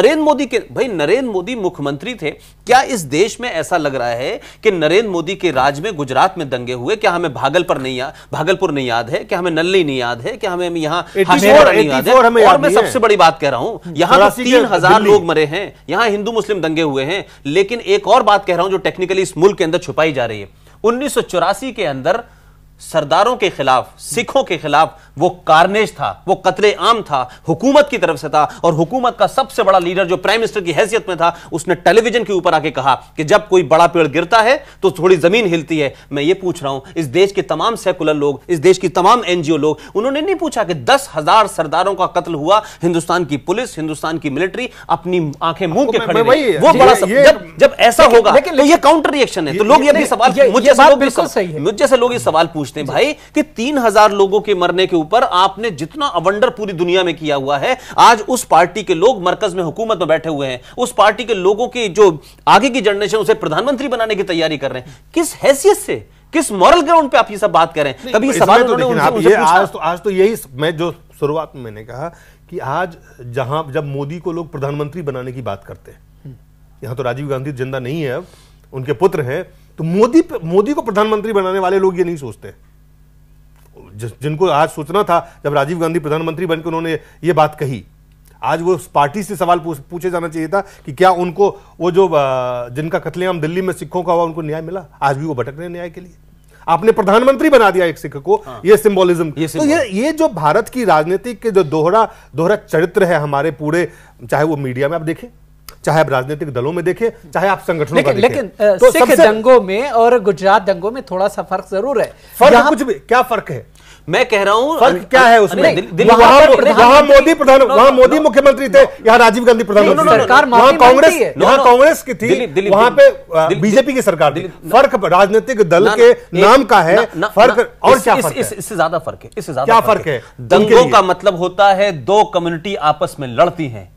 नरेंद्र मोदी के, भाई नरेंद्र मोदी मुख्यमंत्री थे, क्या इस देश में ऐसा लग रहा है कि नरेंद्र मोदी के राज में गुजरात में दंगे हुए? क्या हमें भागलपुर नहीं याद है? क्या हमें नल्ली नहीं याद है? क्या हमें यहाँ नहीं याद है? और मैं सबसे बड़ी बात कह रहा हूं, यहां तो 3000 लोग मरे हैं, यहां हिंदू मुस्लिम दंगे हुए हैं। लेकिन एक और बात कह रहा हूं जो टेक्निकली इस मुल्क के अंदर छुपाई जा रही है। 1984 के अंदर सरदारों के खिलाफ, सिखों के खिलाफ वो कार्नेज था, वो कत्ले आम था, हुकूमत की तरफ से था। और हुकूमत का सबसे बड़ा लीडर जो प्राइम मिनिस्टर की हैसियत में था, उसने टेलीविजन के ऊपर आके कहा कि जब कोई बड़ा पेड़ गिरता है तो थोड़ी जमीन हिलती है। मैं ये पूछ रहा हूं, इस देश के तमाम सेकुलर लोग, इस देश की तमाम एनजीओ लोग, उन्होंने नहीं पूछा कि 10,000 सरदारों का कत्ल हुआ, हिंदुस्तान की पुलिस, हिंदुस्तान की मिलिट्री अपनी आंखें मूंद के खड़े रहे। वो बड़ा जब ऐसा होगा तो ये काउंटर रिएक्शन है। तो लोग ये भी सवाल, मुझे से लोग ये सवाल पूछते हैं भाई कि 3000 लोगों के मरने के ऊपर आपने जितना अवंडर पूरी दुनिया में किया हुआ है, आज उस पार्टी के लोग मरकज में हुकूमत में बैठे हुए हैं, उस पार्टी के लोगों की जो आगे की जनरेशन उसे प्रधानमंत्री बनाने की तैयारी कर रहे हैं। किस हैसियत से, किस मॉरल ग्राउंड पे आप ये सब बात कर रहे हैं? कभी सवाल तो आज तो यही, मैं जो शुरुआत में मैंने कहा कि आज जब मोदी को लोग प्रधानमंत्री बनाने की बात करते हैं, यहां तो राजीव गांधी जिंदा नहीं है, अब उनके पुत्र हैं, तो मोदी को प्रधानमंत्री बनाने वाले लोग ये नहीं सोचते। जिनको आज सोचना था, जब राजीव गांधी प्रधानमंत्री बनकर उन्होंने ये बात कही, आज वो पार्टी से सवाल पूछे जाना चाहिए था कि क्या उनको वो जो जिनका कत्लेआम दिल्ली में सिखों का हुआ, उनको न्याय मिला? आज भी वो भटक रहे हैं न्याय के लिए। आपने प्रधानमंत्री बना दिया एक सिख को। ये सिंबोलिज्म, तो ये जो भारत की राजनीति के जो दोहरा चरित्र है हमारे पूरे, चाहे वो मीडिया में आप देखें, चाहे आप राजनीतिक दलों में देखें, चाहे आप संगठनों का देखें। लेकिन तो सिख दंगों में और गुजरात दंगों में थोड़ा सा फर्क जरूर है। फर्क कुछ भी, क्या फर्क है? मैं कह रहा हूं फर्क क्या है उसमें? वहां मोदी मुख्यमंत्री थे, यहाँ राजीव गांधी प्रधानमंत्री, वहां कांग्रेस की थी, वहां पे बीजेपी की सरकार थी। फर्क राजनीतिक दल के नाम का है, फर्क और क्या फर्क है? इससे ज्यादा फर्क है। इससे ज्यादा क्या फर्क है? दंगों का मतलब होता है दो कम्युनिटी आपस में लड़ती हैं।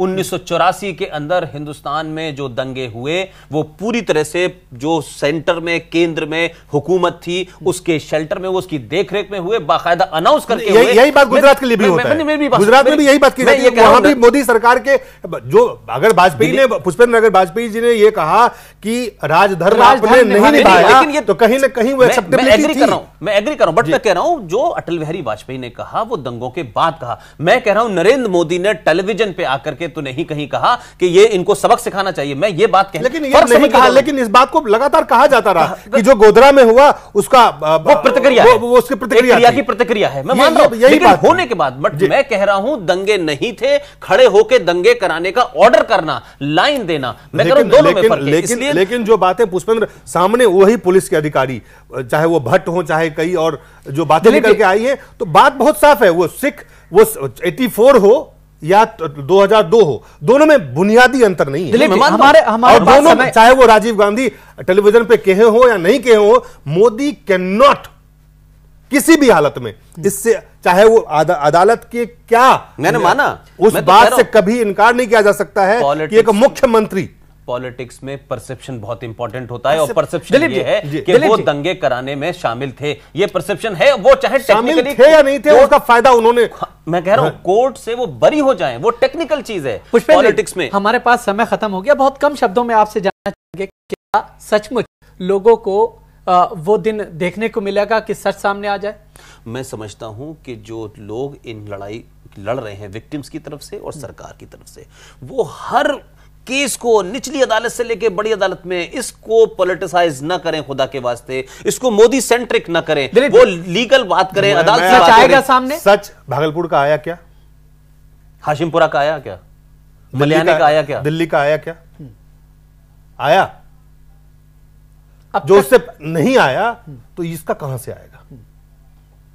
1984 के अंदर हिंदुस्तान में जो दंगे हुए वो पूरी तरह से जो सेंटर में, केंद्र में हुकूमत थी, उसके शेल्टर में, वो उसकी देखरेख में हुए, बाकायदा अनाउंस करके हुए। यही बात गुजरात के लिए भी होता है। गुजरात में भी यही बात की जाती है। वहां भी मोदी सरकार के जो, अगर पुष्पेंद्र अगर वाजपेयी जी ने ये कहा कि राजधर्म आपने नहीं निभाया, तो कहीं ना कहीं वो एक्सेप्टेबिलिटी थी। मैं एग्री कर रहा हूं, बट मैं कह रहा हूं जो अटल बिहारी वाजपेयी ने कहा वो दंगों के बाद कहा। मैं कह रहा हूं नरेंद्र मोदी ने टेलीविजन पे आकर के तो नहीं कहीं कहा कि ये इनको सबक सिखाना चाहिए। मैं ये बात कह, लेकिन ये नहीं कहा, लेकिन इस बात को लगातार कहा जाता रहा कि जो गोधरा में हुआ उसका वो प्रतिक्रिया है, वो उसकी प्रतिक्रिया है। मैं मान रहा हूं, लेकिन होने के बाद, बट मैं कह रहा हूं दंगे नहीं थे, खड़े होकर दंगे कराने का ऑर्डर करना, लाइन देना। मैं कह रहा हूं दोनों में फर्क है। लेकिन जो बातें पुष्पेंद्र सामने, वही पुलिस के अधिकारी, चाहे वो भट्ट हो चाहे कई और, जो बातें निकल के आई है, तो बात बहुत साफ है। वो सिख, वो 84 हो या 2002 हो, दोनों में बुनियादी अंतर नहीं है। हमारे दोनों में, चाहे वो राजीव गांधी टेलीविजन पे कहे हो या नहीं कहे हो, मोदी कैन नॉट किसी भी हालत में इससे, चाहे वो अदालत के क्या, मैंने माना, उस बात से कभी इनकार नहीं किया जा सकता है कि एक मुख्यमंत्री, पॉलिटिक्स में परसेप्शन बहुत इंपॉर्टेंट होता है। और परसेप्शन ये है कि वो दंगे कराने में शामिल थे। ये परसेप्शन है, वो चाहे टेक्निकली थे या नहीं थे, उसका फायदा उन्होंने, मैं कह रहा हूं कोर्ट से वो बरी हो जाएं, वो टेक्निकल चीज है पॉलिटिक्स में। हमारे पास समय खत्म हो गया। बहुत कम शब्दों में आपसे जानना चाहेंगे, क्या सचमुच लोगों को वो दिन देखने को मिलेगा कि सच सामने आ जाए? मैं समझता हूं कि जो लोग इन लड़ाई लड़ रहे हैं विक्टिम्स की तरफ से और सरकार की तरफ से, वो हर केस को निचली अदालत से लेकर बड़ी अदालत में इसको पॉलिटिसाइज न करें, खुदा के वास्ते इसको मोदी सेंट्रिक न करें, वो लीगल बात करें, अदालत से बात आएगा सामने। सच भागलपुर का आया क्या? हाशिमपुरा का आया क्या? मलियाने का आया क्या? दिल्ली का आया क्या? आया? जो उससे नहीं आया तो इसका कहां से आएगा?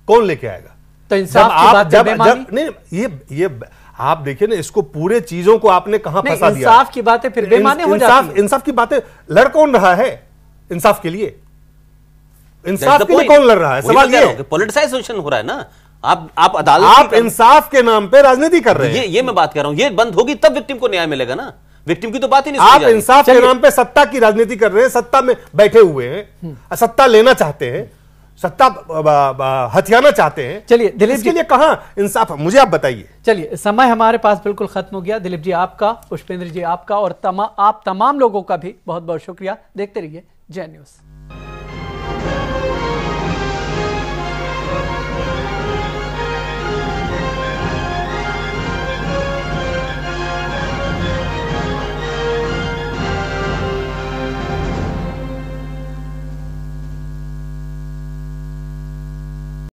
कौन लेके आएगा? तो इंसाफ की बात जब नहीं, ये आप देखिए ना, इसको पूरे चीजों को आपने कहां फंसा दिया। इंसाफ की बातें फिर बेमानी हो जाती हैं। इंसाफ की बातें लड़ कौन रहा है? इंसाफ के लिए, इंसाफ के लिए कौन लड़ रहा है? सवाल ये है, पॉलिटिसाइजेशन हो रहा है ना। आप अदालत, आप इंसाफ के नाम पे राजनीति कर रहे हैं। ये मैं बात कर रहा हूं, ये बंद होगी तब विक्टिम को न्याय मिलेगा ना। विक्टिम की तो बात ही नहीं। आप इंसाफ के नाम पे सत्ता की राजनीति कर रहे हैं, सत्ता में बैठे हुए हैं, सत्ता लेना चाहते हैं, सत्ता हथियाना चाहते हैं। चलिए दिलीप इसके जी, लिए कहां इंसाफ है, मुझे आप बताइए। चलिए समय हमारे पास बिल्कुल खत्म हो गया। दिलीप जी आपका, पुष्पेंद्र जी आपका और आप तमाम लोगों का भी बहुत बहुत शुक्रिया। देखते रहिए जय न्यूज।